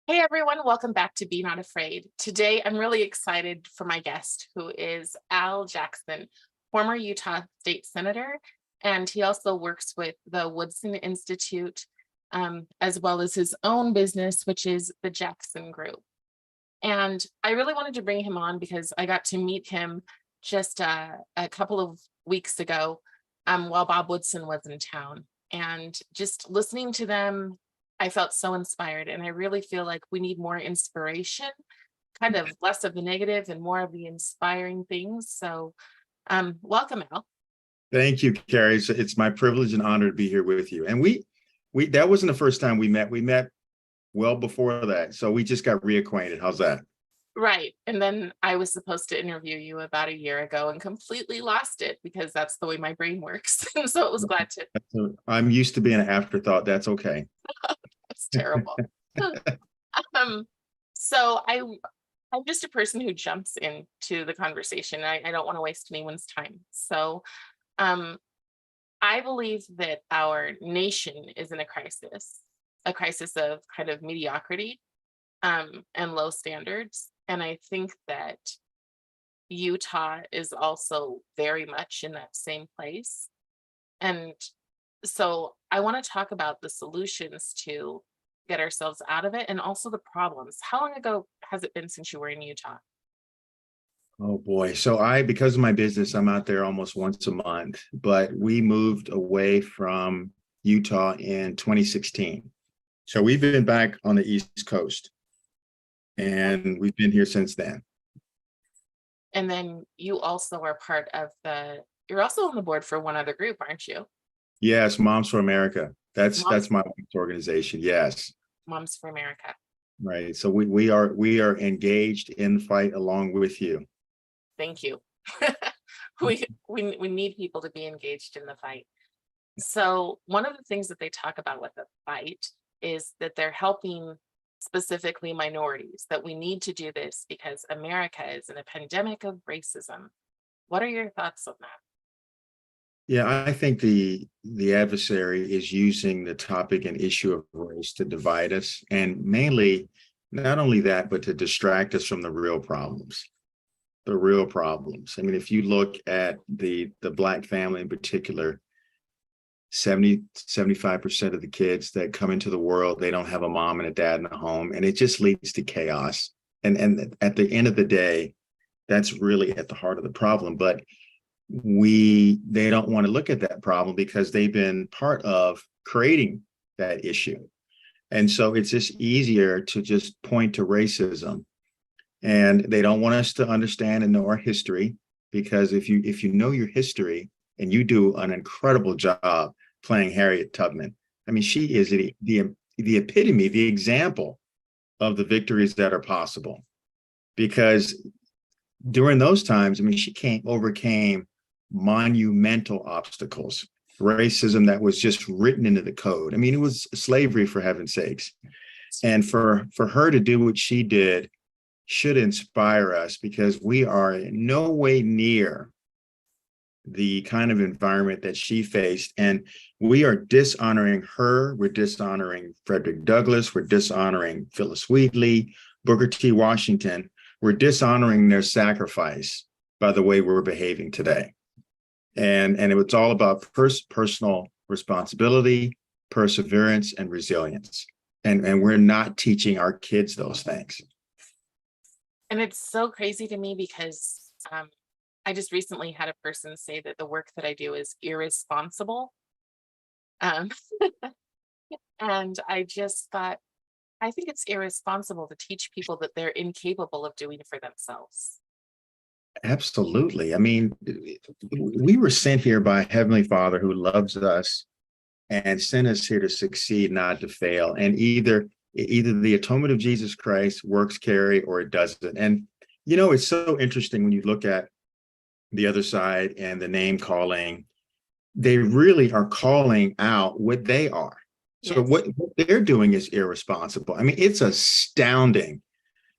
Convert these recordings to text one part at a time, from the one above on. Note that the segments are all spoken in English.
Hey everyone, welcome back to Be Not Afraid. Today I'm really excited for my guest, who is Al Jackson, former Utah State Senator, and he also works with the Woodson Institute, as well as his own business, which is the Jackson Group. And I really wanted to bring him on because I got to meet him just a couple of weeks ago while Bob Woodson was in town. And just listening to them, I felt so inspired. And I really feel like we need more inspiration, kind of less of the negative and more of the inspiring things. So welcome, Al. Thank you, Cari. It's my privilege and honor to be here with you. And we that wasn't the first time we met. We met well before that. So we just got reacquainted. How's that? Right. And then I was supposed to interview you about a year ago and completely lost it because that's the way my brain works. And so it was glad to. I'm used to being an afterthought. That's okay. It's terrible. um, so I'm just a person who jumps into the conversation. I don't want to waste anyone's time. So um, I believe that our nation is in a crisis of kind of mediocrity and low standards. And I think that Utah is also very much in that same place. And so I want to talk about the solutions to get ourselves out of it and also the problems. How long ago has it been since you were in Utah? Oh boy. Because of my business, I'm out there almost once a month, but we moved away from Utah in 2016. So we've been back on the East Coast and we've been here since then. And then you also are you're also on the board for one other group, aren't you? Yes, Moms for America. That's Moms, that's my organization. Yes. Moms for America. Right. So we are engaged in the fight along with you. Thank you. We need people to be engaged in the fight. So one of the things that they talk about with the fight is that they're helping specifically minorities, that we need to do this because America is in a pandemic of racism. What are your thoughts on that? Yeah, I think the adversary is using the topic and issue of race to divide us, and mainly not only that, but to distract us from the real problems. The real problems. I mean, if you look at the Black family in particular, 75% of the kids that come into the world, they don't have a mom and a dad in the home, and it just leads to chaos. And at the end of the day, that's really at the heart of the problem. But they don't want to look at that problem because they've been part of creating that issue. And so it's just easier to just point to racism. And they don't want us to understand and know our history, because if you know your history, and you do an incredible job playing Harriet Tubman. I mean, she is the epitome, the example of the victories that are possible. Because during those times, I mean, she overcame monumental obstacles, racism that was just written into the code. I mean, it was slavery, for heaven's sakes. And for her to do what she did should inspire us, because we are in no way near the kind of environment that she faced. And we are dishonoring her. We're dishonoring Frederick Douglass. We're dishonoring Phyllis Wheatley, Booker T. Washington. We're dishonoring their sacrifice by the way we're behaving today. And it was all about personal responsibility, perseverance, and resilience. And we're not teaching our kids those things. And it's so crazy to me because I just recently had a person say that the work that I do is irresponsible. Um, and I just thought, I think it's irresponsible to teach people that they're incapable of doing for themselves. Absolutely. I mean, we were sent here by a Heavenly Father who loves us and sent us here to succeed, not to fail. And either the atonement of Jesus Christ works, Cari, or it doesn't. And it's so interesting when you look at the other side and the name calling. They really are calling out what they are. So Yes. what they're doing is irresponsible. I mean, it's astounding.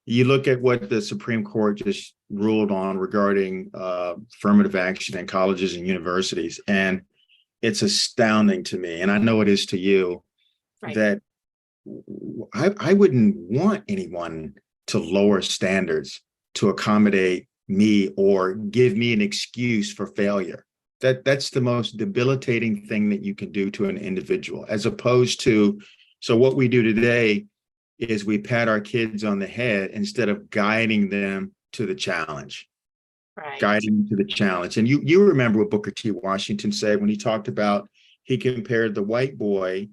You look at what the Supreme Court just ruled on regarding affirmative action in colleges and universities, and it's astounding to me, and I know it is to you, Right. that I wouldn't want anyone to lower standards to accommodate me or give me an excuse for failure. That's the most debilitating thing that you can do to an individual, as opposed to, so what we do today is we pat our kids on the head instead of guiding them to the challenge, Right. guiding them to the challenge. And you remember what Booker T. Washington said when he talked about, he compared the white boy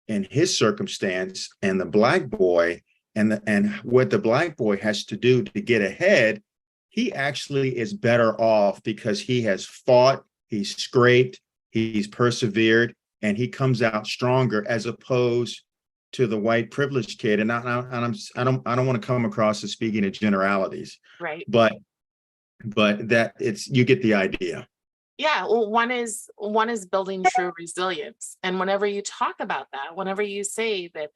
and his circumstance and the black boy, and what the black boy has to do to get ahead. He actually is better off because he has fought, he's scraped, he's persevered, and he comes out stronger, as opposed to the white privileged kid. And I don't want to come across as speaking in generalities, Right. but that it's, you get the idea. Yeah, well, one is building true resilience. And whenever you talk about that, whenever you say that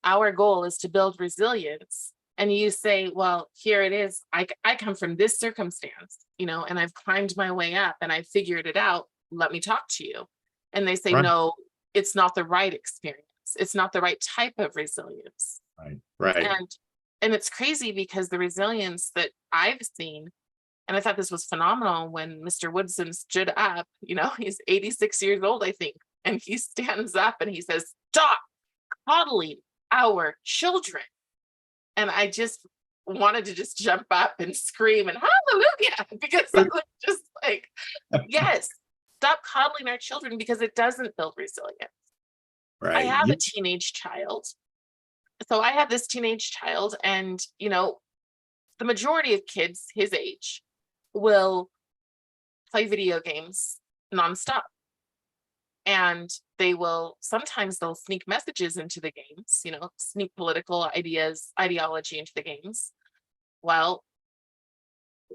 our goal is to build resilience, and you say, well, here it is, I come from this circumstance, and I've climbed my way up and I figured it out, let me talk to you. And they say, Right. no, it's not the right experience, it's not the right type of resilience. Right. And it's crazy because the resilience that I've seen, and I thought this was phenomenal when Mr. Woodson stood up, he's 86 years old, I think, and he stands up and he says, stop coddling our children. And I just wanted to just jump up and scream and hallelujah, because I was just like, yes, stop coddling our children, because it doesn't build resilience. I Right. have a teenage child. So I have this teenage child, and, the majority of kids his age will play video games nonstop. And sometimes they'll sneak messages into the games, sneak political ideology into the games. Well,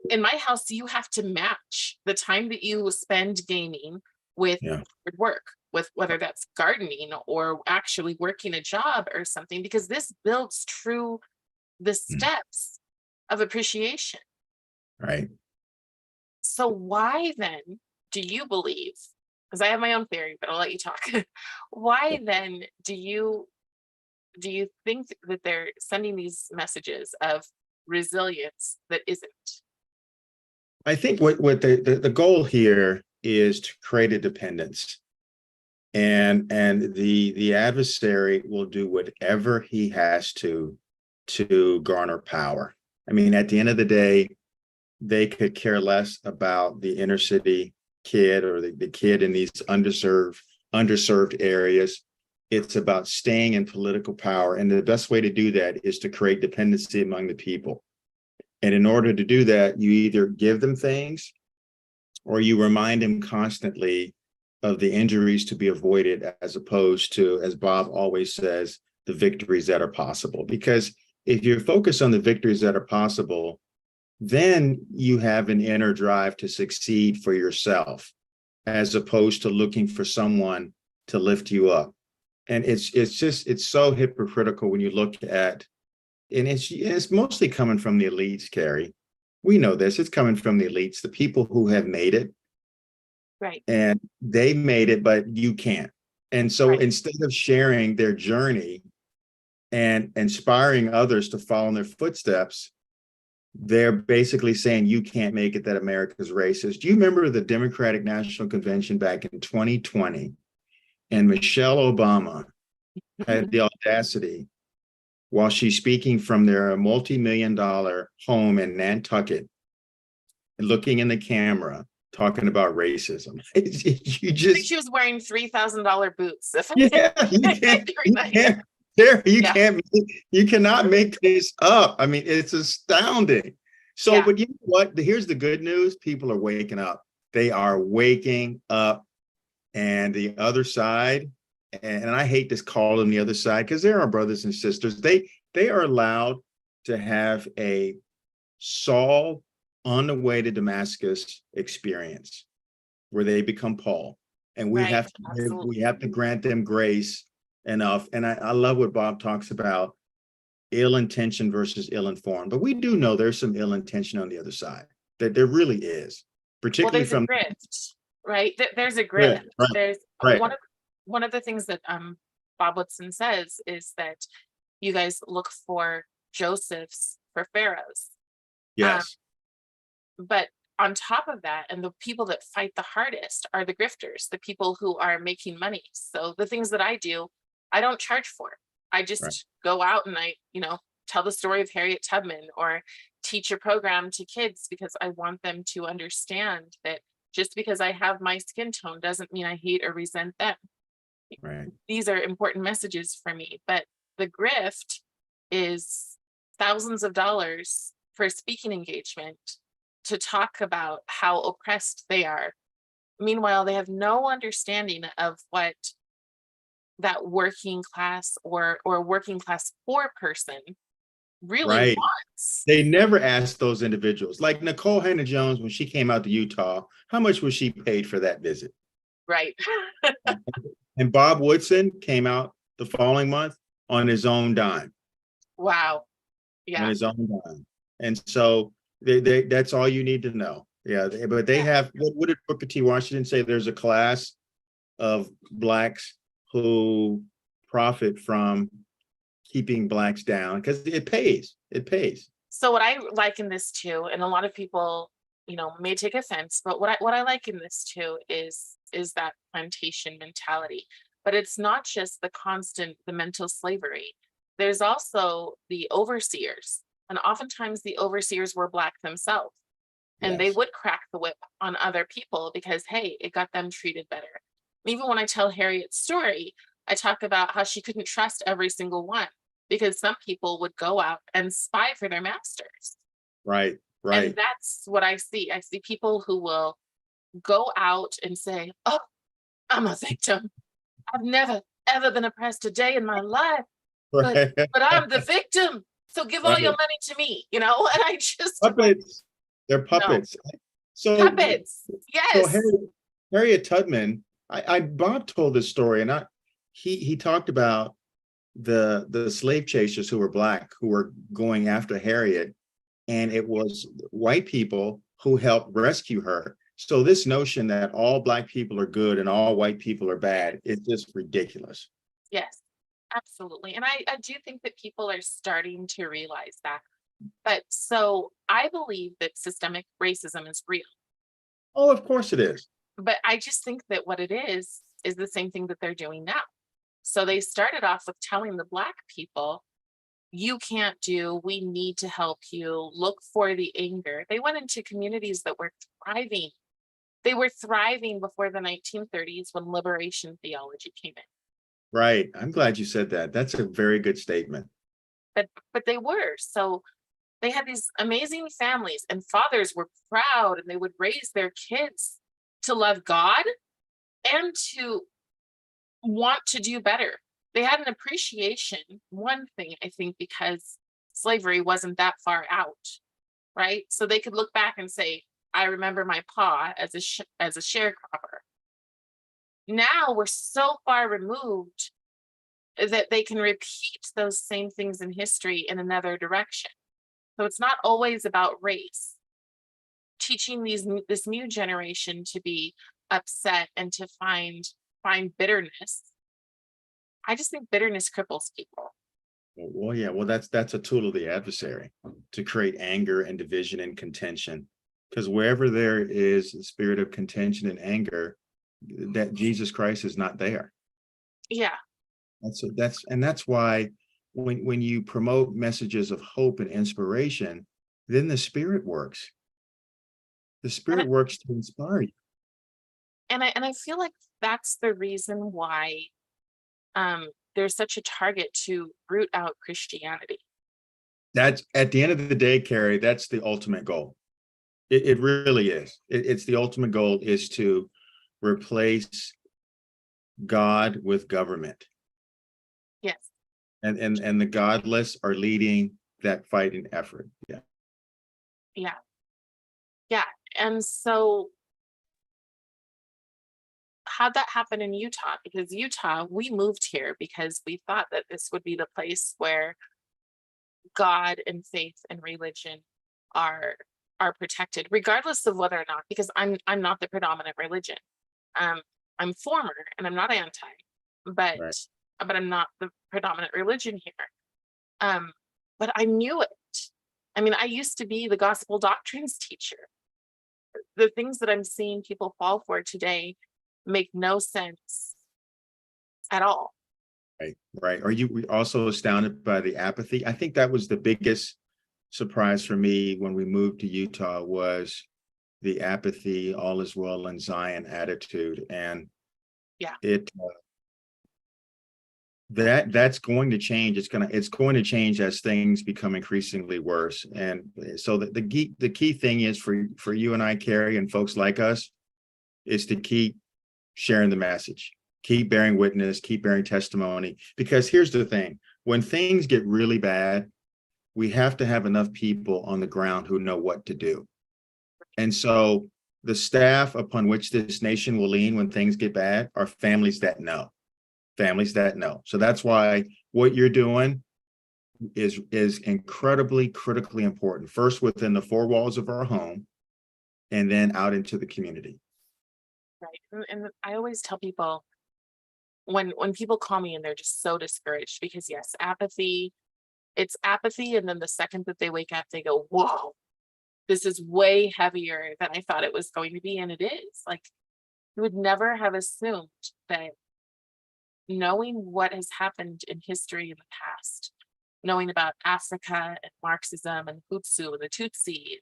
in my house, you have to match the time that you spend gaming with Yeah. work, with whether that's gardening or actually working a job or something, because this builds the steps of appreciation. Right. So why then do you believe, because I have my own theory, but I'll let you talk. Why then do you think that they're sending these messages of resilience that isn't? I think what the goal here is to create a dependence, and the adversary will do whatever he has to garner power. I mean, at the end of the day, they could care less about the inner city kid or the kid in these underserved areas. It's about staying in political power, and the best way to do that is to create dependency among the people. And in order to do that, you either give them things or you remind them constantly of the injuries to be avoided, as opposed to, as Bob always says, the victories that are possible. Because if you're focused on the victories that are possible, then you have an inner drive to succeed for yourself, as opposed to looking for someone to lift you up. And it's so hypocritical when you look at, and it's mostly coming from the elites, Cari. We know this. It's coming from the elites, the people who have made it. Right. And they made it, but you can't. And so Right. instead of sharing their journey and inspiring others to follow in their footsteps, they're basically saying you can't make it, that America's racist. Do you remember the Democratic National Convention back in 2020? And Michelle Obama had the audacity, while she's speaking from their multi-million-dollar home in Nantucket, looking in the camera, talking about racism. You I think just, she was wearing $3,000 boots. yeah, Yeah. you cannot make this up. I mean, it's astounding. So, Yeah. but you know what? Here's the good news. People are waking up. They are waking up. And the other side, and I hate this call them the other side, because they're our brothers and sisters. They are allowed to have a Saul on the way to Damascus experience, where they become Paul. And we Right. we Absolutely. have to grant them grace enough. And I love what Bob talks about, ill intention versus ill informed. But we do know there's some ill intention on the other side. That there really is, Well, particularly there's a from grift, right? There's a right, grift. There's right. one of the things that Bob Woodson says is that you guys look for Josephs for Pharaohs. Um, Yes. but on top of that, and the people that fight the hardest are the grifters, the people who are making money. So the things that I do, I don't charge for. I Right. just go out and tell the story of Harriet Tubman or teach a program to kids because I want them to understand that just because I have my skin tone doesn't mean I hate or resent them. Right. These are important messages for me. But the grift is thousands of dollars for a speaking engagement to talk about how oppressed they are. Meanwhile, they have no understanding of what that working class or working class poor person really Right. wants. They never asked those individuals. Like Nicole Hannah Jones, when she came out to Utah, how much was she paid for that visit? Right. And Bob Woodson came out the following month on his own dime, Wow. on Yeah. his own dime. And so that's all you need to know. Yeah, but they Yeah. have, what did Booker T. Washington say? There's a class of Blacks who profit from keeping Blacks down because it pays. It pays. So what I liken this to, and a lot of people, may take offense, but what I liken this to is that plantation mentality. But it's not just the mental slavery. There's also the overseers, and oftentimes the overseers were Black themselves, and they Yes. would crack the whip on other people because hey, it got them treated better. Even when I tell Harriet's story, I talk about how she couldn't trust every single one because some people would go out and spy for their masters. Right. And Right. that's what I see. I see people who will go out and say, "Oh, I'm a victim. I've never ever been oppressed a day in my life, but Right. but I'm the victim. So give all your Right. money to me," and I just am like, Puppets. They're no, puppets. So puppets. so Yes. Harriet Tubman, I Bob told this story, and he talked about the slave chasers who were Black who were going after Harriet, and it was white people who helped rescue her. So this notion that all Black people are good and all white people are bad is just ridiculous. Yes, absolutely. And I do think that people are starting to realize that. But so I believe that systemic racism is real. Oh, of course it is. But I just think that what it is the same thing that they're doing now. So they started off with telling the Black people, you can't do, we need to help you, look for the anger. They went into communities that were thriving. They were thriving before the 1930s when liberation theology came in. Right. I'm glad you said that. That's a very good statement. But they were. So they had these amazing families, and fathers were proud and they would raise their kids to love God and to want to do better. They had an appreciation, one thing, I think, because slavery wasn't that far out, right? So they could look back and say, I remember my pa as as a sharecropper. Now we're so far removed that they can repeat those same things in history in another direction. So it's not always about race. Teaching this new generation to be upset and to find bitterness. I just think bitterness cripples people. Well, yeah, well, that's a tool of the adversary to create anger and division and contention. Because wherever there is a spirit of contention and anger, that Jesus Christ is not there. Yeah. That's why when you promote messages of hope and inspiration, then the spirit works. The And spirit works to inspire you. I feel like that's the reason why there's such a target to root out Christianity. That's at the end of the day, Cari, that's the ultimate goal. It really is. It's the ultimate goal is to replace God with government. Yes. And the godless are leading that fighting effort. Yeah. Yeah. Yeah. And so how'd that happen in Utah? Because Utah, we moved here because we thought that this would be the place where God and faith and religion are are protected, regardless of whether or not, because I'm not the predominant religion. Um, I'm former and I'm not anti, but Right. but I'm not the predominant religion here. But I knew it. I mean, I used to be the gospel doctrines teacher. The things that I'm seeing people fall for today make no sense at all. Right, right. Are you also astounded by the apathy? I think that was the biggest surprise for me when we moved to Utah, was the apathy, all is well in Zion attitude. And Yeah. it that's going to change. It's going to change as things become increasingly worse. And so the key thing is for you and I, Cari, and folks like us, is to keep sharing the message, keep bearing witness, keep bearing testimony. Because here's the thing: when things get really bad, we have to have enough people on the ground who know what to do. And so the staff upon which this nation will lean when things get bad are families that know. Families that know. So that's why what you're doing is incredibly critically important. First within the four walls of our home, and then out into the community. Right. And I always tell people, when people call me and they're just so discouraged, because yes, apathy, it's apathy. And then the second that they wake up, they go, whoa, this is way heavier than I thought it was going to be. And it is. Like, you would never have assumed that knowing what has happened in history in the past, knowing about Africa and Marxism and Hutu and the Tutsi,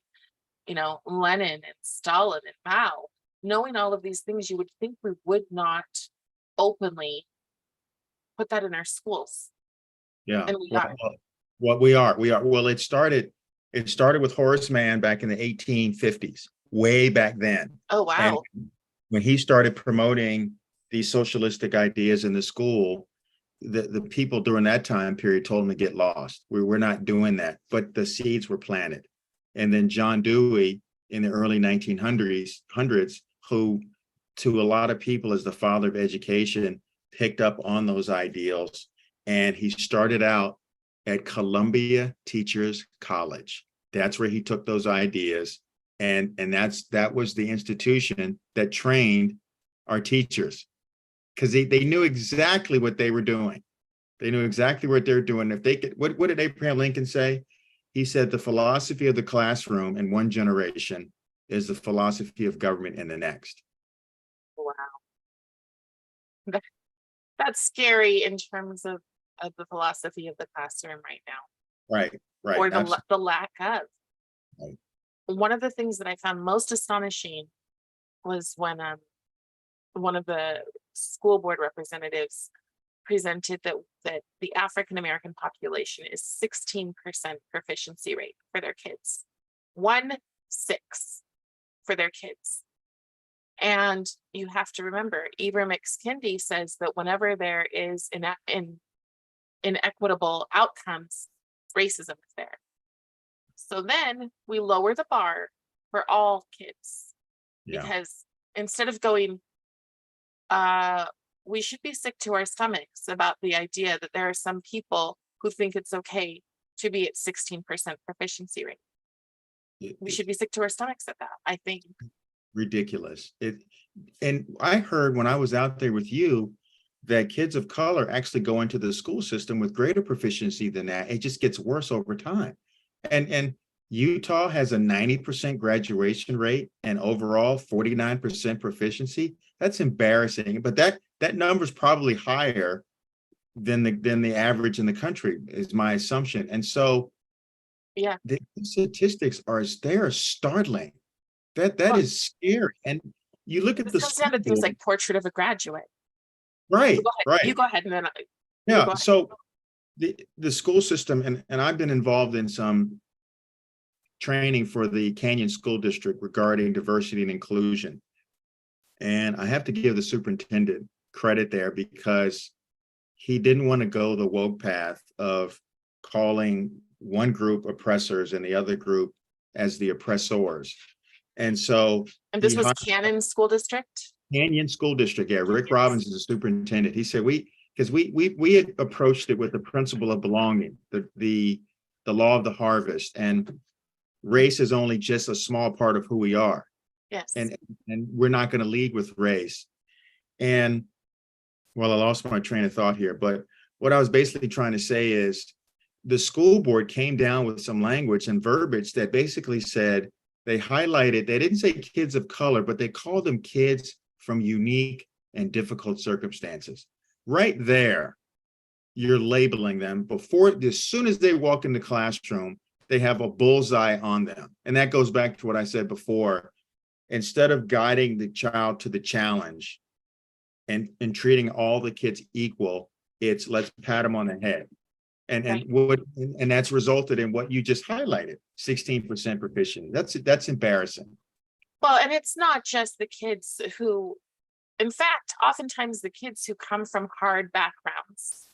Lenin and Stalin and Mao, knowing all of these things, you would think we would not openly put that in our schools. Yeah. And we are. What we are. Well, it started with Horace Mann back in the 1850s, way back then. Oh, wow. And when he started promoting these socialistic ideas in the school, the people during that time period told him to get lost. We're not doing that, but the seeds were planted. And then John Dewey in the early 1900s, who to a lot of people is the father of education, picked up on those ideals. And he started out at Columbia Teachers College. That's where he took those ideas. And that was the institution that trained our teachers, because they knew exactly what they were doing. They knew exactly what they're doing. If they could, what did Abraham Lincoln say? He said, the philosophy of the classroom in one generation is the philosophy of government in the next. Wow. That's scary in terms of the philosophy of the classroom right now. Right, right. Or the lack of. Right. One of the things that I found most astonishing was when one of the school board representatives presented that the African American population is 16% proficiency rate for their kids. 1-6 for their kids. And you have to remember, Ibram X. Kendi says that whenever there is inequitable outcomes, racism is there. So then we lower the bar for all kids. Yeah. Because instead of going, we should be sick to our stomachs about the idea that there are some people who think it's okay to be at 16% proficiency rate. We should be sick to our stomachs at that, I think. Ridiculous. And I heard when I was out there with you that kids of color actually go into the school system with greater proficiency than that. It just gets worse over time. And Utah has a 90% graduation rate and overall 49% proficiency. That's embarrassing. But that number is probably higher than the average in the country, is my assumption. And so yeah, the statistics are startling. That is scary. And you look at the comes down to things like Portrait of a Graduate. Right, right. You go ahead and then yeah. So the school system, and I've been involved in some training for the Canyon School District regarding diversity and inclusion. And I have to give the superintendent credit there, because he didn't want to go the woke path of calling one group oppressors and the other group as the oppressors. And so, and this was Canyon School District? Canyon School District, yeah. Rick Robbins is a superintendent. He said we had approached it with the principle of belonging, the law of the harvest, and race is only just a small part of who we are. Yes. And we're not going to lead with race. And well, I lost my train of thought here, but what I was basically trying to say is the school board came down with some language and verbiage that basically said, they highlighted, they didn't say kids of color, but they called them kids from unique and difficult circumstances. Right there, you're labeling them before, as soon as they walk in the classroom, they have a bullseye on them. And that goes back to what I said before. Instead of guiding the child to the challenge and treating all the kids equal, it's let's pat them on the head. And that's resulted in what you just highlighted, 16% proficient. That's embarrassing. Well, and it's not just the kids who, in fact, oftentimes the kids who come from hard backgrounds.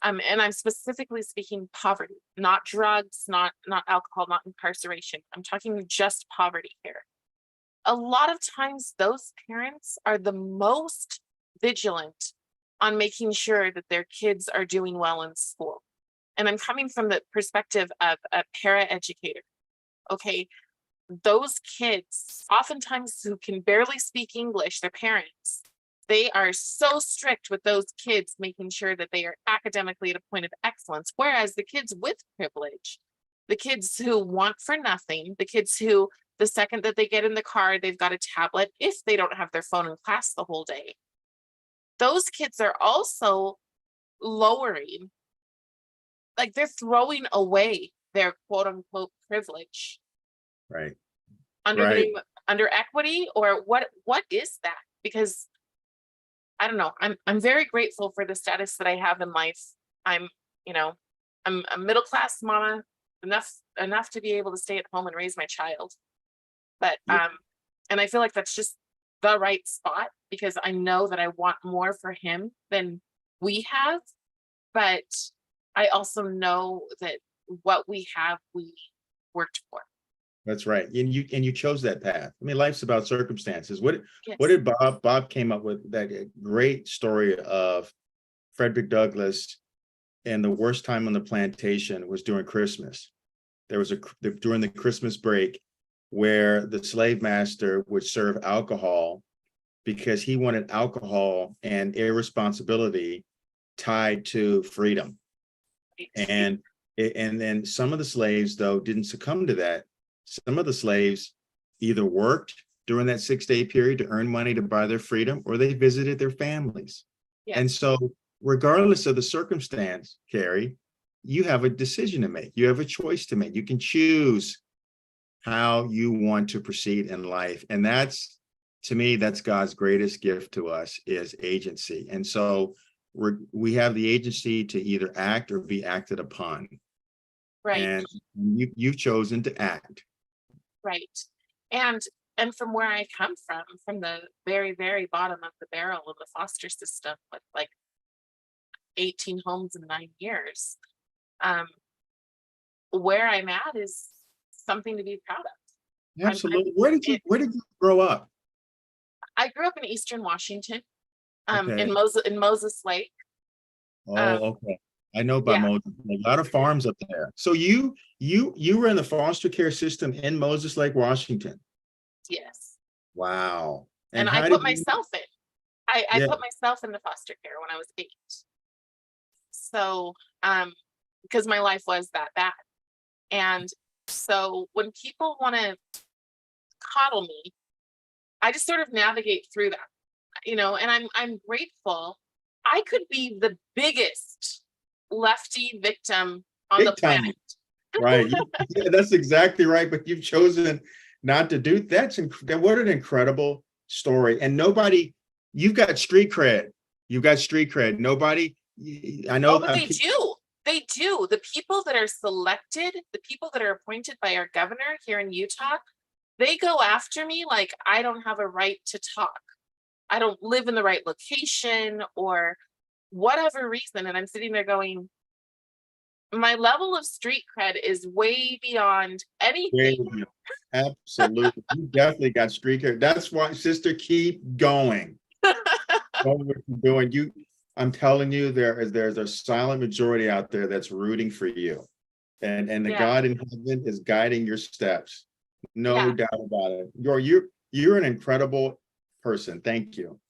And I'm specifically speaking poverty, not drugs, not alcohol, not incarceration. I'm talking just poverty here. A lot of times those parents are the most vigilant on making sure that their kids are doing well in school. And I'm coming from the perspective of a para-educator. Okay, those kids, oftentimes who can barely speak English, their parents, they are so strict with those kids, making sure that they are academically at a point of excellence. Whereas the kids with privilege, the kids who want for nothing, the kids who, the second that they get in the car, they've got a tablet, if they don't have their phone in class the whole day. Those kids are also lowering, like they're throwing away their quote unquote privilege. Right. Under the name, under equity, or what is that? Because I don't know. I'm very grateful for the status that I have in life. I'm a middle class mama, enough to be able to stay at home and raise my child. But and I feel like that's just the right spot, because I know that I want more for him than we have. But I also know that what we have, we worked for. That's right. And you chose that path. I mean, life's about circumstances. What Yes. did Bob came up with that great story of Frederick Douglass, and the worst time on the plantation was during Christmas. There was during the Christmas break where the slave master would serve alcohol because he wanted alcohol and irresponsibility tied to freedom. And then some of the slaves, though, didn't succumb to that. Some of the slaves either worked during that 6-day period to earn money to buy their freedom, or they visited their families. Yeah. And so regardless of the circumstance, Cari, you have a decision to make. You have a choice to make. You can choose how you want to proceed in life. And that's, to me, that's God's greatest gift to us, is agency. And so we have the agency to either act or be acted upon. Right. And you've chosen to act. Right. And from where I come from the very, very bottom of the barrel of the foster system, with like 18 homes in 9 years, where I'm at is something to be proud of. Absolutely. Where did you grow up? I grew up in Eastern Washington, Okay. in Moses Lake. Oh, okay. I know about Moses. A lot of farms up there. So you were in the foster care system in Moses Lake, Washington. Yes. Wow. And I put myself in. I put myself into foster care when I was 8. So, because my life was that bad. And so when people want to coddle me, I just sort of navigate through that, and I'm grateful. I could be the biggest lefty victim on the planet. Right. That's exactly right. But you've chosen not to do that. What an incredible story. And you've got street cred. You've got street cred. Nobody, I know. Oh, but they do. They do. The people that are selected, the people that are appointed by our governor here in Utah, they go after me like I don't have a right to talk. I don't live in the right location or whatever reason. And I'm sitting there going, my level of street cred is way beyond anything. Absolutely. You definitely got street cred. That's why, sister, keep going. What you're doing. I'm telling you, there's a silent majority out there that's rooting for you. And the God in heaven is guiding your steps. No doubt about it. You're an incredible person. Thank you.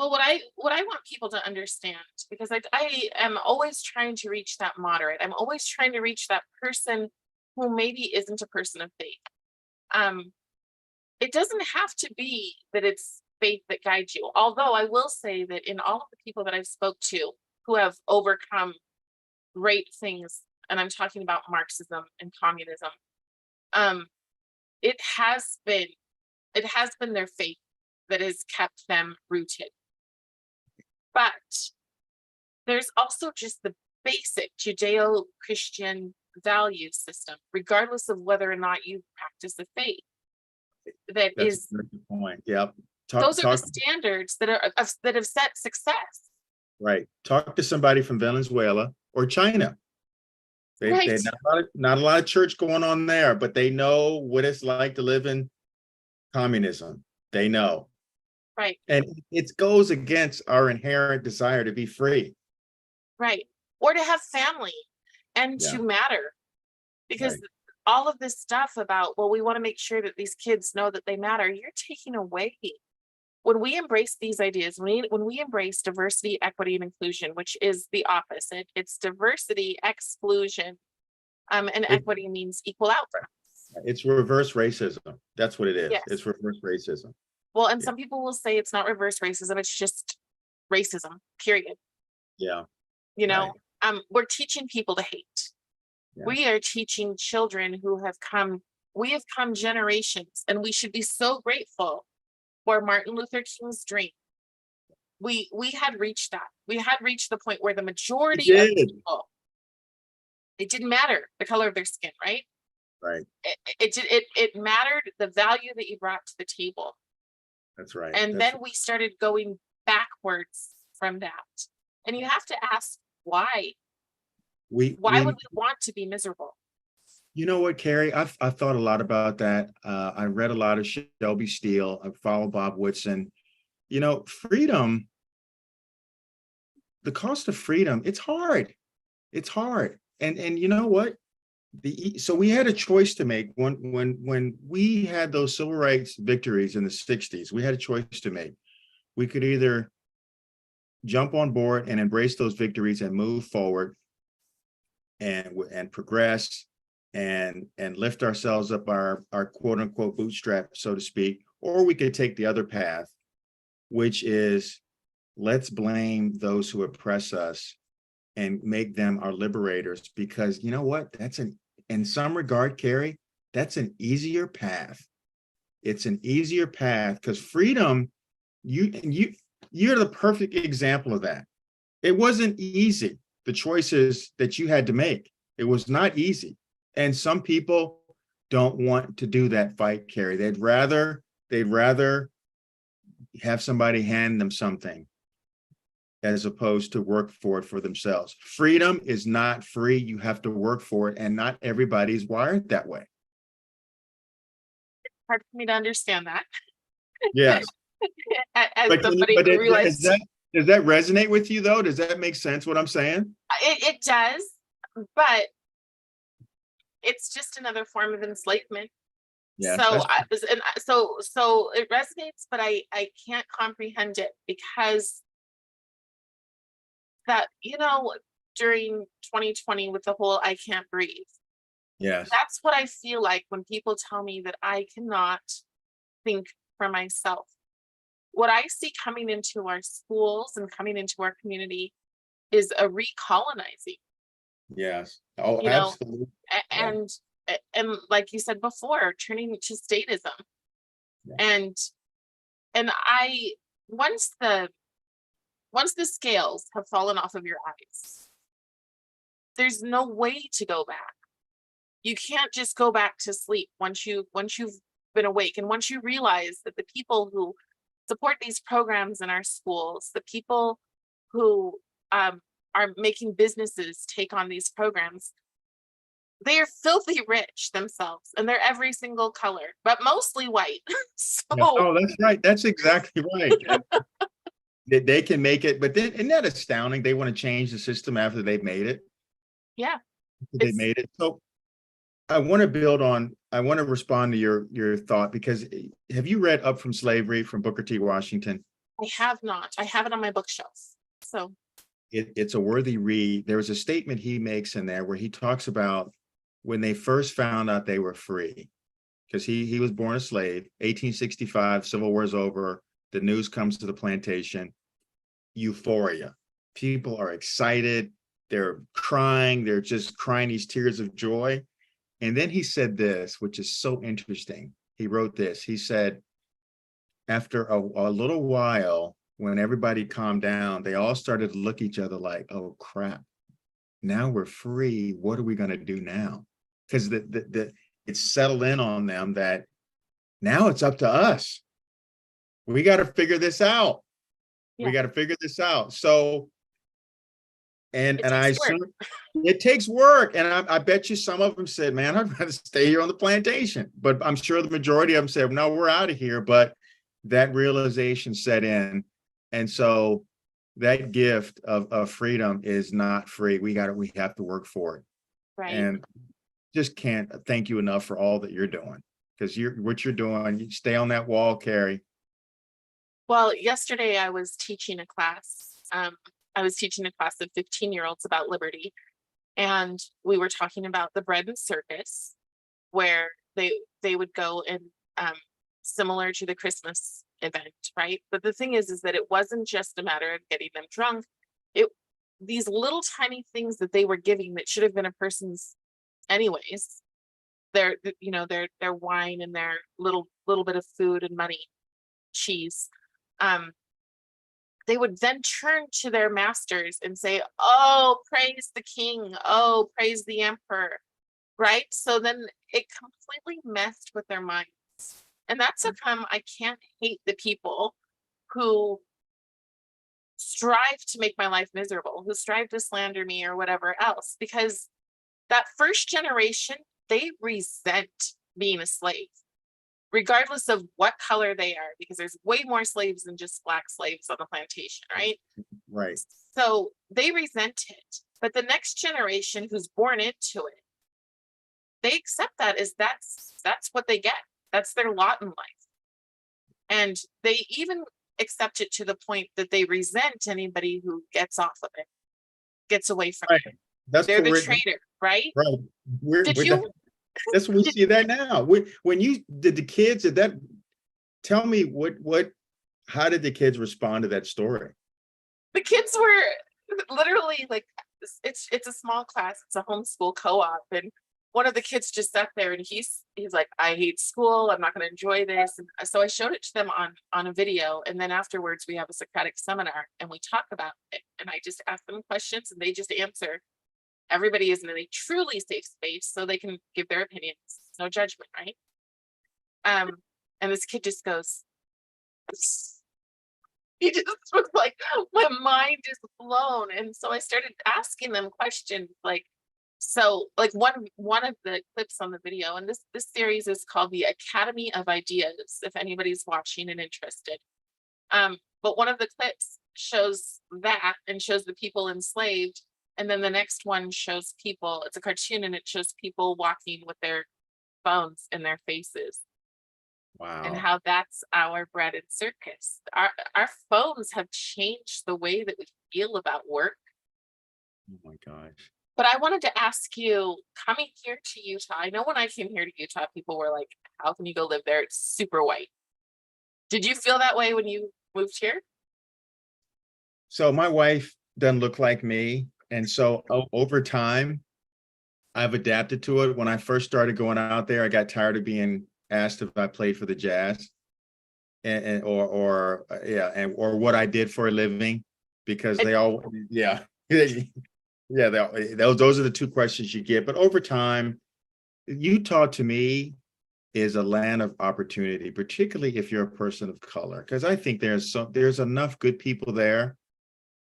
Well, what I want people to understand, because I am always trying to reach that moderate. I'm always trying to reach that person who maybe isn't a person of faith. Um, it doesn't have to be that it's faith that guides you. Although I will say that in all of the people that I've spoke to who have overcome great things, and I'm talking about Marxism and communism, um, it has been it has been their faith that has kept them rooted. But there's also just the basic Judeo-Christian value system, regardless of whether or not you practice the faith. That That's is, a very good point. Yep. those are the Talk standards that are that have set success. right. Talk to somebody from Venezuela or China. They Right, not a lot of church going on there, but they know what it's like to live in communism. They know. right, And it goes against our inherent desire to be free. right. Or to have family and Yeah, to matter. Because right. all of this stuff about, well, we want to make sure that these kids know that they matter, you're taking away. When we embrace these ideas, when we embrace diversity, equity, and inclusion, which is the opposite, it's diversity, exclusion, and It, equity means equal outcomes. it's reverse racism. That's what it is. Yes. It's reverse racism. Well, and Yeah. some people will say it's not reverse racism, it's just racism, period. Yeah. You Right. know, we're teaching people to hate. Yeah. We are teaching children who have come, we have come generations, and we should be so grateful for Martin Luther King's dream. We had reached that. We had reached the point where the It majority of did. people, it didn't matter the color of their skin, right? Right. It mattered the value that you brought to the table. That's right. And That's then we started going backwards from that. And you have to ask why. Why would we want to be miserable? you know what, Cari? I've thought a lot about that. I read a lot of Shelby Steele. I follow Bob Woodson. You know, freedom, the cost of freedom, it's hard. It's hard. And you know what? So we had a choice to make when we had those civil rights victories in the 60s. We had a choice to make. We could either jump on board and embrace those victories and move forward and progress and lift ourselves up our quote unquote bootstrap, so to speak, or we could take the other path, which is let's blame those who oppress us and make them our liberators, because you know what? That's in some regard, Cari, that's an easier path. It's an easier path because freedom, you're the perfect example of that. It wasn't easy. The choices that you had to make, it was not easy. And some people don't want to do that fight, Cari. They'd rather have somebody hand them something as opposed to work for it for themselves. Freedom is not free. You have to work for it, and not everybody's wired that way. Hard for me to understand that. Yes. As somebody who realized does that resonate with you though? Does that make sense what I'm saying? it does, but it's just another form of enslavement. Yes. So it resonates, but I can't comprehend it because that, during 2020 with the whole I can't breathe, Yes. that's what I feel like when people tell me that I cannot think for myself. What I see coming into our schools and coming into our community is a recolonizing, Yes. Oh, you know, absolutely. Yeah. and like you said before, turning to statism. Yeah. And I once the scales have fallen off of your eyes, there's no way to go back. You can't just go back to sleep once you've been awake, and once you realize that the people who support these programs in our schools, the people who are making businesses take on these programs, they are filthy rich themselves, and they're every single color, but mostly white. Yeah. So Oh, that's right. That's exactly right. They can make it, but then isn't that astounding? They want to change the system after they've made it. yeah, They it's made it. So I want to respond to your thought, because have you read Up from Slavery from Booker T. Washington? I have not. I have it on my bookshelf. So It's a worthy read. There was a statement he makes in there where he talks about when they first found out they were free, because he was born a slave, 1865, Civil War's over, the news comes to the plantation, euphoria. People are excited, they're crying, they're just crying these tears of joy. And then he said this, which is so interesting. He wrote this. He said, after a little while, when everybody calmed down, they all started to look at each other like, oh crap, now we're free. What are we going to do now? Because it's settled in on them that now it's up to us. We got to figure this out. yeah, We got to figure this out. So, and it I takes work. assume it takes work. And I bet you some of them said, man, I'd rather stay here on the plantation. But I'm sure the majority of them said, no, we're out of here. But that realization set in. And so that gift of freedom is not free. We have to work for it. Right. And just can't thank you enough for all that you're doing, because what you're doing, you stay on that wall, Cari. Well, yesterday I was teaching a class. I was teaching a class of 15-year-olds about liberty. And we were talking about the bread and circus, where they would go and similar to the Christmas event, right? But the thing is that it wasn't just a matter of getting them drunk. These little tiny things that they were giving that should have been a person's anyways, their wine and their little bit of food and money, cheese. They would then turn to their masters and say, oh, praise the king, oh, praise the emperor, right? So then it completely messed with their minds. And that's how come I can't hate the people who strive to make my life miserable, who strive to slander me or whatever else, because that first generation, they resent being a slave, regardless of what color they are, because there's way more slaves than just black slaves on the plantation, right? Right. So they resent it. But the next generation who's born into it, they accept that as that's what they get. That's their lot in life. And they even accept it to the point that they resent anybody who gets off of it, gets away from it. They're the traitor, right? Right. Did you? That's what we see that now. When you did the kids, tell me how did the kids respond to that story? The kids were literally like, it's a small class, it's a homeschool co-op, and one of the kids just sat there and he's like, I hate school, I'm not going to enjoy this. And so I showed it to them on a video, and then afterwards we have a Socratic seminar and we talk about it, and I just ask them questions and they just answer. Everybody is in a truly safe space so they can give their opinions, no judgment, right? And this kid just goes, he just was like, my mind is blown. And so I started asking them questions like, so like one of the clips on the video, and this series is called the Academy of Ideas, if anybody's watching and interested. But one of the clips shows that and shows the people enslaved. And then the next one shows people, it's a cartoon, and it shows people walking with their phones in their faces. Wow. And how that's our bread and circus. Our phones have changed the way that we feel about work. Oh my gosh. But I wanted to ask you, coming here to Utah, I know when I came here to Utah, people were like, how can you go live there? It's super white. Did you feel that way when you moved here? So my wife doesn't look like me. And so over time, I've adapted to it. When I first started going out there, I got tired of being asked if I played for the Jazz or what I did for a living, because they all, yeah. Yeah, those are the two questions you get. But over time, Utah to me is a land of opportunity, particularly if you're a person of color, because I think there's enough good people there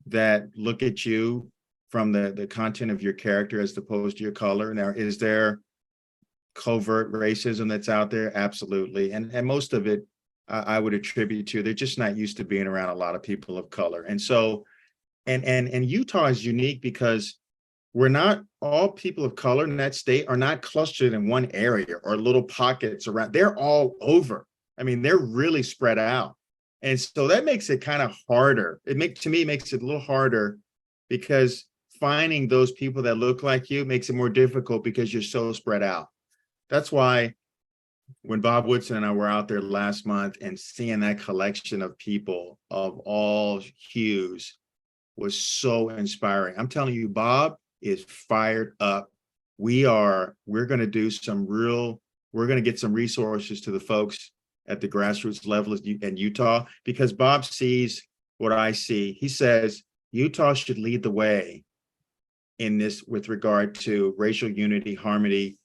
that look at you from the content of your character as opposed to your color. Now, is there covert racism that's out there? Absolutely. And most of it I would attribute to they're just not used to being around a lot of people of color. And so and Utah is unique because we're not all people of color in that state are not clustered in one area or little pockets around. They're all over. I mean, they're really spread out. And so that makes it kind of harder. To me, it makes it a little harder because finding those people that look like you makes it more difficult because you're so spread out. That's why when Bob Woodson and I were out there last month and seeing that collection of people of all hues was so inspiring. I'm telling you, Bob is fired up. We're going to do we're going to get some resources to the folks at the grassroots level in Utah, because Bob sees what I see. He says Utah should lead the way in this with regard to racial unity, harmony,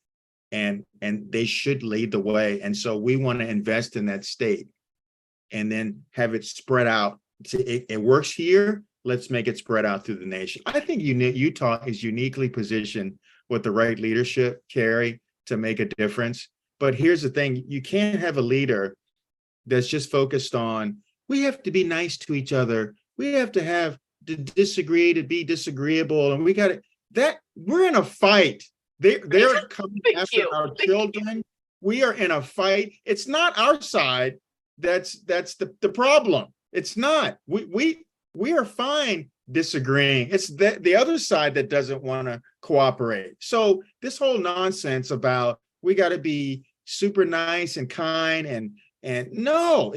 and they should lead the way. And so we want to invest in that state and then have it spread out. It works here. Let's make it spread out through the nation. I think Utah is uniquely positioned with the right leadership, Cari, to make a difference. But here's the thing, you can't have a leader that's just focused on, we have to be nice to each other. We have to have to disagree to be disagreeable. And we're in a fight. They're coming after our children. We are in a fight. It's not our side that's the problem. It's not. We are fine disagreeing. It's the other side that doesn't want to cooperate. So this whole nonsense about we got to be super nice and kind and no,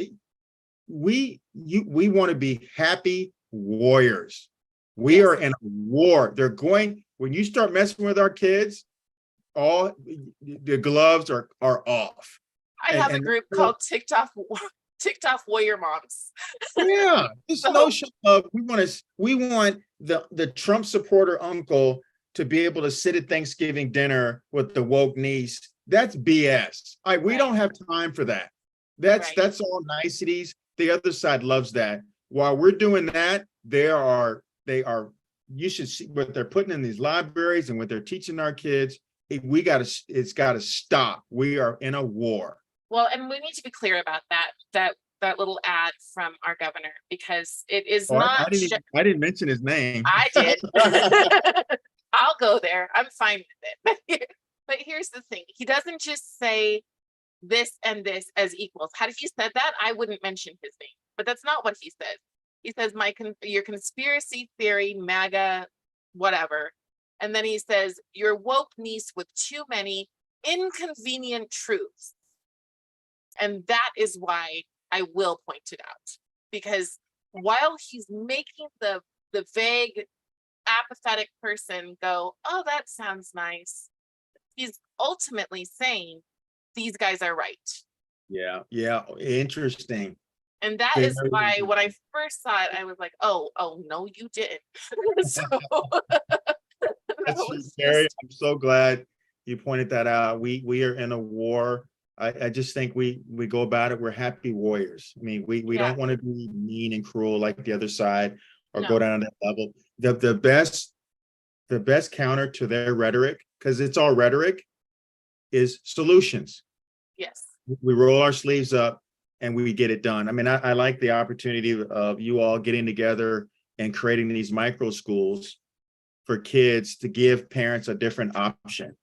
we want to be happy warriors. We are in a war. When you start messing with our kids, all the gloves are off. I have a group called TikTok Warrior Moms. Yeah, this notion of we want the Trump supporter uncle to be able to sit at Thanksgiving dinner with the woke niece. That's BS. We don't have time for that. That's all niceties. The other side loves that. While we're doing that, you should see what they're putting in these libraries and what they're teaching our kids. It's got to stop. We are in a war. Well, and we need to be clear about that little ad from our governor, because it is not. I didn't mention his name. I did. I'll go there. I'm fine with it. But here's the thing. He doesn't just say this and this as equals. Had he said that, I wouldn't mention his name. But that's not what he says. He says, your conspiracy theory, MAGA, whatever. And then he says, your woke niece with too many inconvenient truths. And that is why I will point it out. Because while he's making the vague, apathetic person go, oh, that sounds nice, he's ultimately saying these guys are right. Yeah, interesting. And that is why when I first saw it, I was like, oh no, you didn't. Cari, I'm so glad you pointed that out. We are in a war. I just think we go about it. We're happy warriors. I mean, we don't want to be mean and cruel like the other side or go down to that level. The best counter to their rhetoric, because it's all rhetoric, is solutions. Yes. We roll our sleeves up and we get it done. I mean, I like the opportunity of you all getting together and creating these micro schools for kids to give parents a different option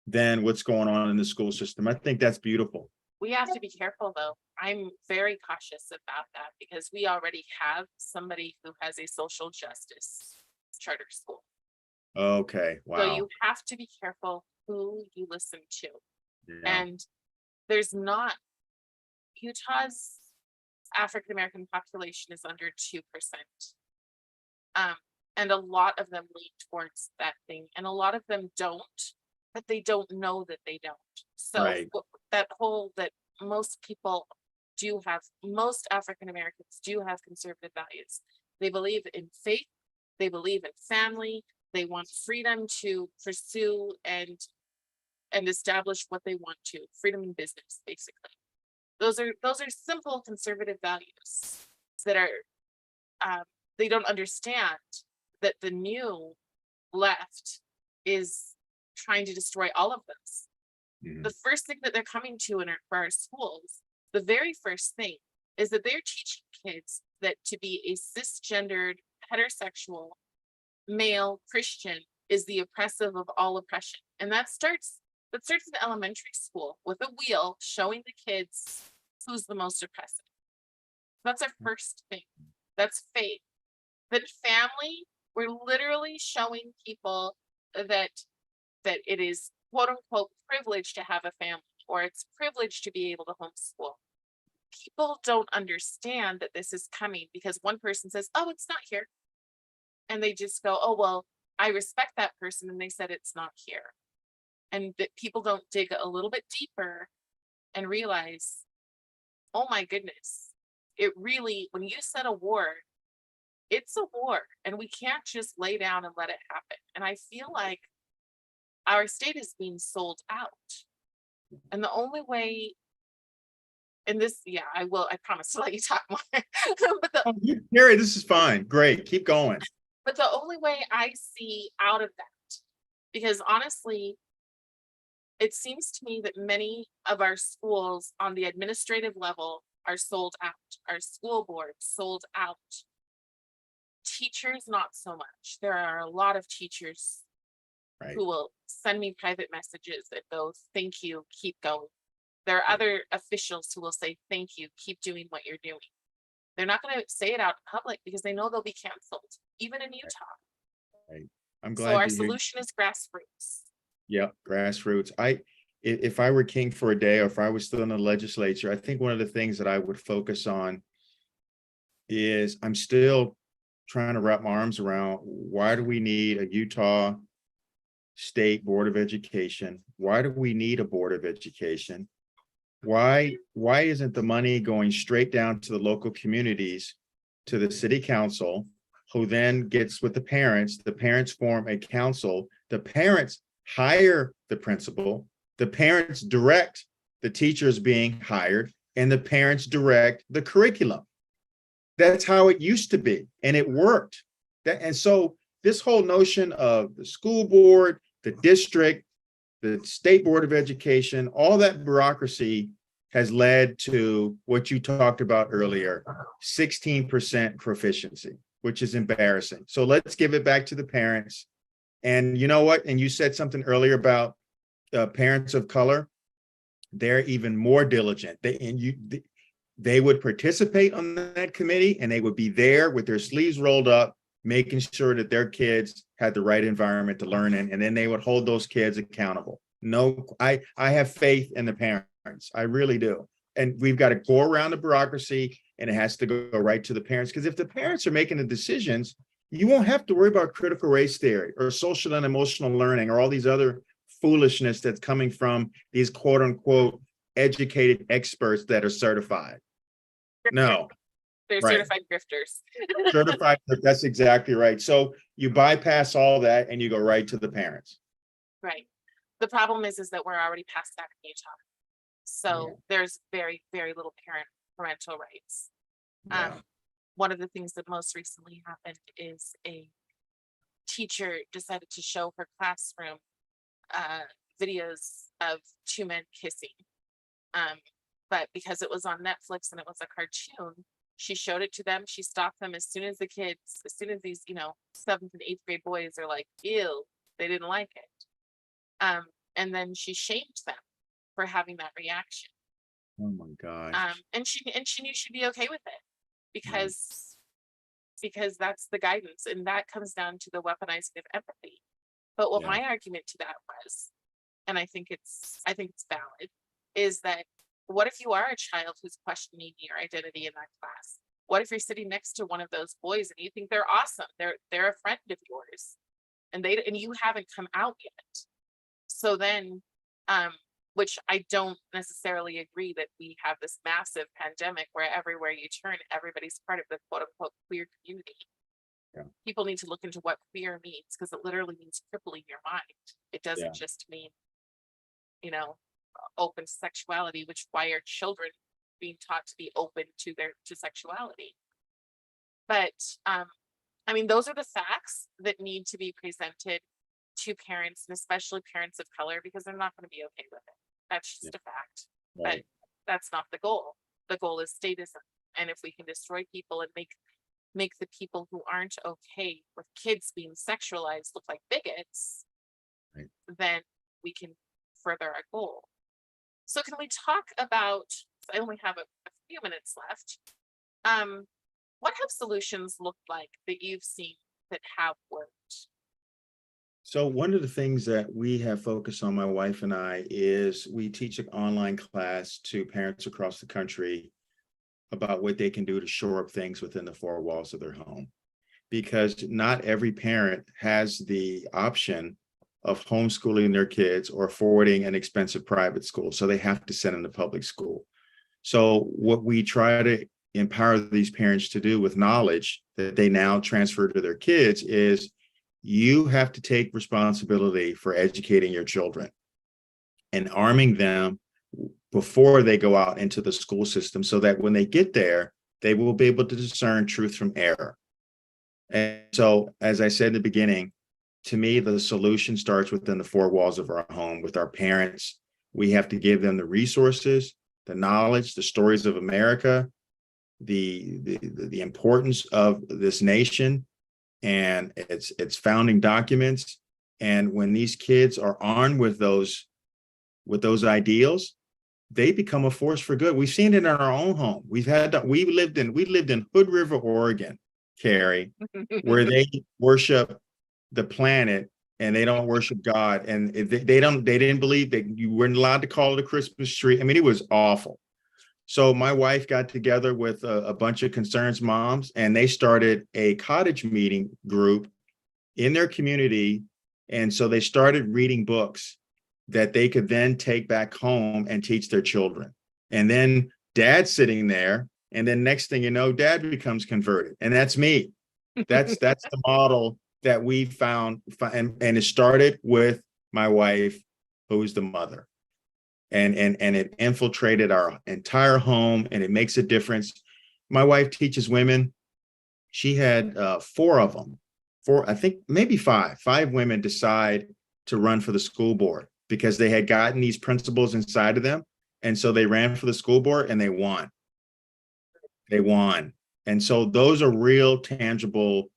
than what's going on in the school system. I think that's beautiful. We have to be careful, though. I'm very cautious about that because we already have somebody who has a social justice charter school. Okay, wow. So you have to be careful who you listen to. Yeah. And there's not, Utah's African-American population is under 2%. And a lot of them lean towards that thing. And a lot of them don't, but they don't know that they don't. So that most people do have, most African-Americans do have conservative values. They believe in faith. They believe in family. They want freedom to pursue and establish what they want to. Freedom in business, basically. Those are simple conservative values that are, they don't understand that the new left is trying to destroy all of those. Mm-hmm. The first thing that they're coming to for our schools, the very first thing is that they're teaching kids that to be a cisgendered, heterosexual, male Christian is the oppressive of all oppression. And that starts in elementary school with a wheel showing the kids who's the most oppressive. That's our first thing. That's faith. Then family, we're literally showing people that it is quote unquote privileged to have a family, or it's privileged to be able to homeschool. People don't understand that this is coming because one person says, oh, it's not here. And they just go, oh, well, I respect that person. And they said it's not here. And that people don't dig a little bit deeper and realize, oh my goodness, it really, when you said a war, it's a war, and we can't just lay down and let it happen. And I feel like our state is being sold out. And the only way, and this, yeah, I promise to let you talk more. Oh, Cari, this is fine. Great. Keep going. But the only way I see out of that, because honestly, it seems to me that many of our schools on the administrative level are sold out, our school board sold out. Teachers, not so much. There are a lot of teachers Right. who will send me private messages that go, thank you, keep going. There are Right. other officials who will say, thank you, keep doing what you're doing. They're not going to say it out in public because they know they'll be canceled, even in Utah. Right. I'm So glad our to hear. solution is grassroots. Yeah, grassroots. If I were king for a day, or if I was still in the legislature, I think one of the things that I would focus on is I'm still trying to wrap my arms around, why do we need a Utah State Board of Education? Why do we need a Board of Education? Why isn't the money going straight down to the local communities, to the city council, who then gets with the parents form a council, the parents hire the principal, the parents direct the teachers being hired, and the parents direct the curriculum. That's how it used to be, and it worked. And so this whole notion of the school board, the district, the State Board of Education, all that bureaucracy has led to what you talked about earlier, 16% proficiency, which is embarrassing. So let's give it back to the parents. And you know what? And you said something earlier about parents of color. They're even more diligent. They would participate on that committee, and they would be there with their sleeves rolled up, making sure that their kids had the right environment to learn in, and then they would hold those kids accountable. No, I have faith in the parents. I really do. And we've got to go around the bureaucracy, and it has to go right to the parents. Because if the parents are making the decisions, you won't have to worry about critical race theory or social and emotional learning or all these other foolishness that's coming from these quote unquote educated experts that are certified. No, They're right. certified grifters. Certified, that's exactly right. So you bypass all that and you go right to the parents. Right. The problem is that we're already past that in Utah. So there's very, very little parental rights. Yeah. One of the things that most recently happened is a teacher decided to show her classroom videos of two men kissing. But because it was on Netflix and it was a cartoon, she showed it to them. She stopped them as soon as these, 7th and 8th grade boys are like, ew, they didn't like it. And then she shamed them for having that reaction. Oh my gosh. And she knew she'd be okay with it because that's the guidance, and that comes down to the weaponizing of empathy. But what my argument to that was, and I think it's valid, is that what if you are a child who's questioning your identity in that class? What if you're sitting next to one of those boys and you think they're awesome, they're a friend of yours, and you haven't come out yet? So then, which I don't necessarily agree that we have this massive pandemic where everywhere you turn, everybody's part of the quote unquote queer community. Yeah. People need to look into what queer means, because it literally means crippling your mind. It doesn't just mean, open sexuality, which why are children being taught to be open to sexuality? But those are the facts that need to be presented to parents, and especially parents of color, because they're not going to be okay with it. That's just a fact. Right. But that's not the goal. The goal is statism. And if we can destroy people and make the people who aren't okay with kids being sexualized look like bigots, right, then we can further our goal. So can we talk about, I only have a few minutes left. Um, what have solutions looked like that you've seen that have worked? So one of the things that we have focused on, my wife and I, is we teach an online class to parents across the country about what they can do to shore up things within the four walls of their home. Because not every parent has the option of homeschooling their kids or affording an expensive private school. So they have to send them to public school. So what we try to empower these parents to do with knowledge that they now transfer to their kids is you have to take responsibility for educating your children and arming them before they go out into the school system so that when they get there, they will be able to discern truth from error. And so, as I said in the beginning, to me, the solution starts within the four walls of our home with our parents. We have to give them the resources, the knowledge, the stories of America, the importance of this nation and its founding documents. And when these kids are armed with those ideals, they become a force for good. We've seen it in our own home. We lived in Hood River, Oregon, Cari, where they worship the planet and they don't worship God. And they didn't believe that you weren't allowed to call it a Christmas tree. I mean, it was awful. So my wife got together with a bunch of concerns moms, and they started a cottage meeting group in their community. And so they started reading books that they could then take back home and teach their children. And then dad's sitting there, and then next thing you know, dad becomes converted. And that's me. That's the model that we found. And it started with my wife, who's the mother. And it infiltrated our entire home, and it makes a difference. My wife teaches women. She had four of them, four, I think maybe five women decide to run for the school board because they had gotten these principles inside of them. And so they ran for the school board and they won. They won. And so those are real tangible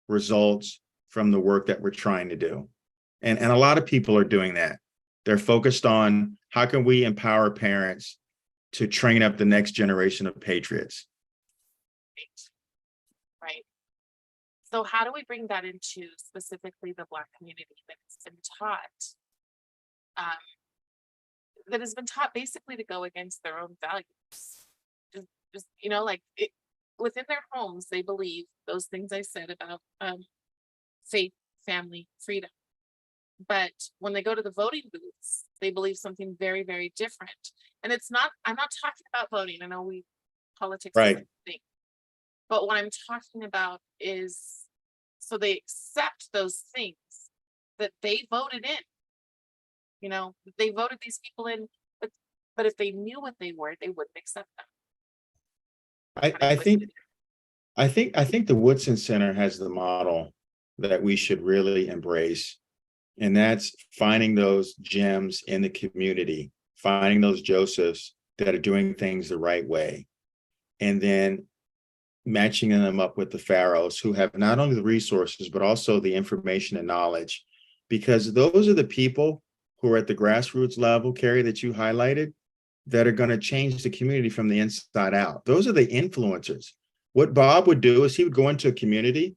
results from the work that we're trying to do. And a lot of people are doing that. They're focused on how can we empower parents to train up the next generation of patriots. Right. So how do we bring that into specifically the Black community that's been taught, um, that has been taught basically to go against their own values? Just like it, within their homes, they believe those things I said about faith, family, freedom. But when they go to the voting booths, they believe something very, very different. And I'm not talking about voting. I know politics is Right. a thing. But what I'm talking about is, so they accept those things that they voted in. They voted these people in, but if they knew what they were, they wouldn't accept them. I think I think the Woodson Center has the model that we should really embrace. And that's finding those gems in the community, finding those Josephs that are doing things the right way. And then matching them up with the pharaohs who have not only the resources, but also the information and knowledge, because those are the people who are at the grassroots level, Cari, that you highlighted, that are going to change the community from the inside out. Those are the influencers. What Bob would do is he would go into a community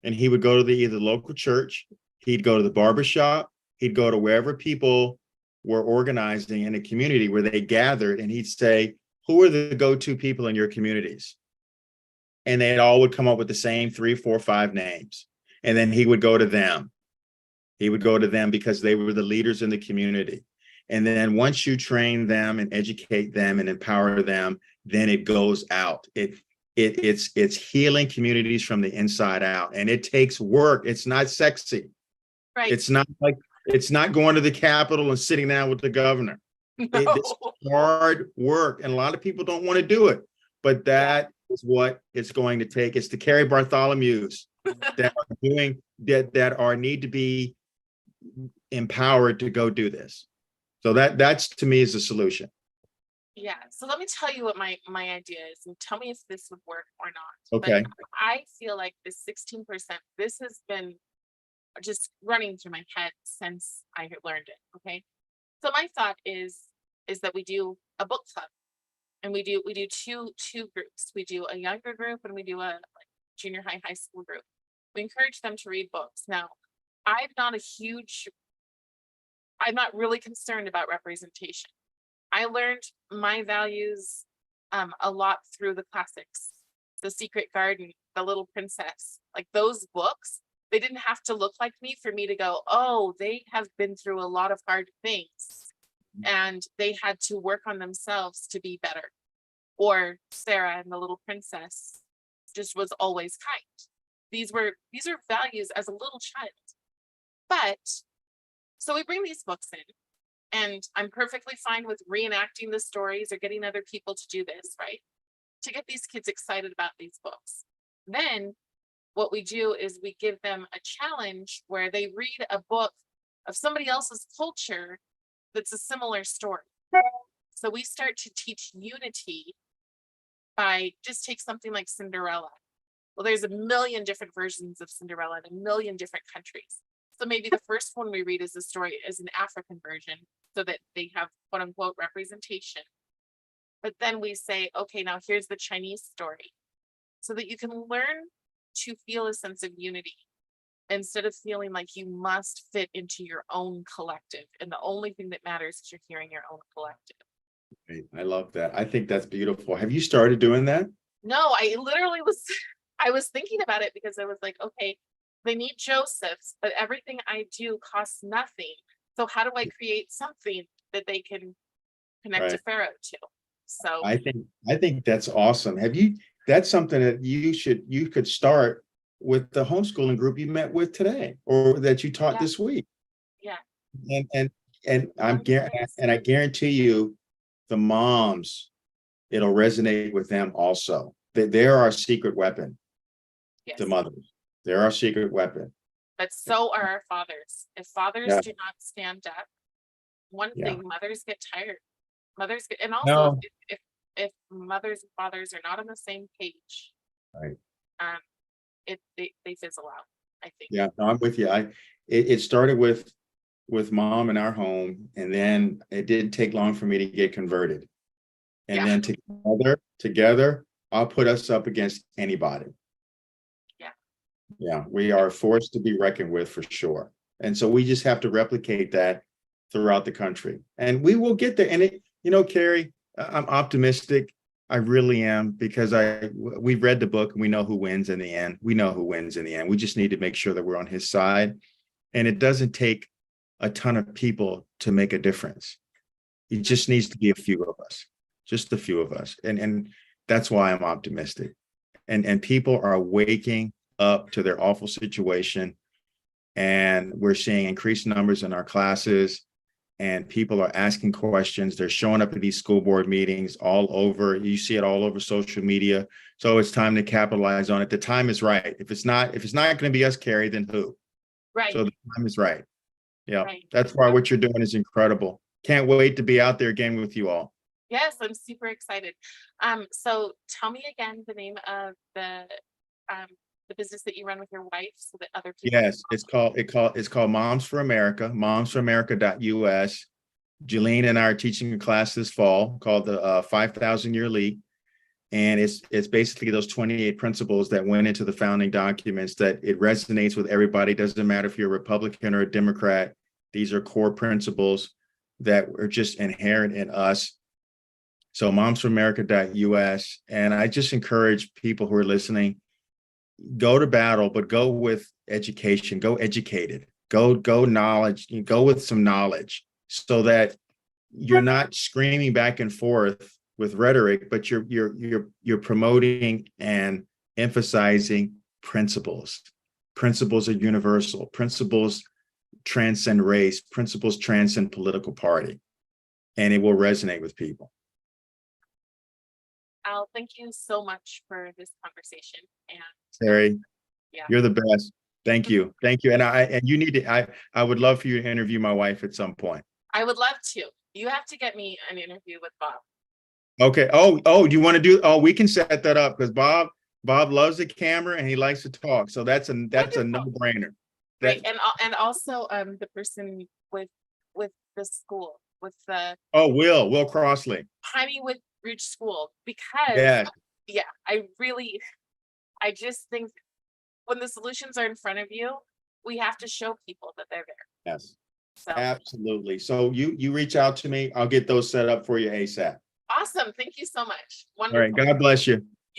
and he would go to either local church, he'd go to the barbershop, he'd go to wherever people were organizing in a community where they gathered, and he'd say, who are the go-to people in your communities? And they all would come up with the same 3, 4, 5 names. And then he would go to them. He would go to them because they were the leaders in the community. And then once you train them and educate them and empower them, then it goes out. It's healing communities from the inside out. And it takes work. It's not sexy. Right. It's not going to the Capitol and sitting down with the governor. No. It's hard work. And a lot of people don't want to do it. But that is what it's going to take. It's the Cari Bartholomew's that are doing that need to be empowered to go do this. So that's to me is the solution. Yeah. So let me tell you what my idea is, and tell me if this would work or not. Okay. But I feel like this 16%, this has been just running through my head since I learned it. Okay. So my thought is that we do a book club. and we do two groups. We do a younger group and we do a like junior high school group. We encourage them to read books. Now, I'm not a huge, I'm not really concerned about representation. I learned my values a lot through the classics, The Secret Garden, The Little Princess, like those books. They didn't have to look like me for me to go, oh, they have been through a lot of hard things and they had to work on themselves to be better. Or Sarah and the Little Princess just was always kind. These are values as a little child. But so we bring these books in, and I'm perfectly fine with reenacting the stories or getting other people to do this, right? To get these kids excited about these books. Then what we do is we give them a challenge where they read a book of somebody else's culture that's a similar story. So we start to teach unity by just take something like Cinderella. Well, there's a million different versions of Cinderella in a million different countries. So maybe the first one we read is the story is an African version so that they have quote unquote representation. But then we say, okay, now here's the Chinese story so that you can learn to feel a sense of unity instead of feeling like you must fit into your own collective. And the only thing that matters is you're hearing your own collective. I love that. I think that's beautiful. Have you started doing that? No, I literally was, I was thinking about it because I was like, okay, they need Josephs, but everything I do costs nothing. So how do I create something that they can connect to Right. Pharaoh to? So I think that's awesome. That's something that you could start with the homeschooling group you met with today or that you taught yeah, this week. yeah. And I guarantee you the moms, it'll resonate with them also. They're our secret weapon, the Yes. mothers. They're our secret weapon. But so are our fathers. If fathers Yeah. do not stand up, one Yeah. thing, mothers get tired. Mothers get, and also No. if mothers and fathers are not on the same page, Right. um, they fizzle out, I think. Yeah, no, I'm with you. It started with mom in our home, and then it didn't take long for me to get converted. And Yeah. then together, I'll put us up against anybody. Yeah. Yeah, we are a force to be reckoned with for sure. And so we just have to replicate that throughout the country. And we will get there. And Cari, I'm optimistic. I really am, because we've read the book and we know who wins in the end. We know who wins in the end. We just need to make sure that we're on his side. And it doesn't take a ton of people to make a difference. It just needs to be a few of us, just a few of us. And that's why I'm optimistic. And people are waking up to their awful situation. And we're seeing increased numbers in our classes. And people are asking questions. They're showing up at these school board meetings all over. You see it all over social media. So it's time to capitalize on it. The time is right. If it's not going to be us, Cari, then who? Right. So the time is right. Yeah. Right. That's why what you're doing is incredible. Can't wait to be out there again with you all. Yes, I'm super excited. So tell me again the name of the business that you run with your wife so that other people. Yes, it's called Moms for America, momsforamerica.us. Jelene and I are teaching a class this fall called the 5,000 Year Leap. And it's basically those 28 principles that went into the founding documents, that it resonates with everybody. Doesn't matter if you're a Republican or a Democrat. These are core principles that are just inherent in us. So momsforamerica.us. And I just encourage people who are listening, go to battle, but go with education, go educated, go knowledge, go with some knowledge, so that you're not screaming back and forth with rhetoric, but you're promoting and emphasizing principles. Principles are universal. Principles transcend race. Principles transcend political party, and it will resonate with people. Al, thank you so much for this conversation. And Cari, yeah, you're the best. Thank you. And you need to. I would love for you to interview my wife at some point. I would love to. You have to get me an interview with Bob. Okay. Oh, do you want to do? Oh, we can set that up, because Bob loves the camera and he likes to talk. So that's a no-brainer. Right. And also the person with the school with the Will Crossley. Honey with reach school because Yeah. yeah, I just think when the solutions are in front of you, we have to show people that they're there. Yes. So Absolutely. So you reach out to me. I'll get those set up for you ASAP. awesome. Thank you so much. All right. Wonderful. God bless you.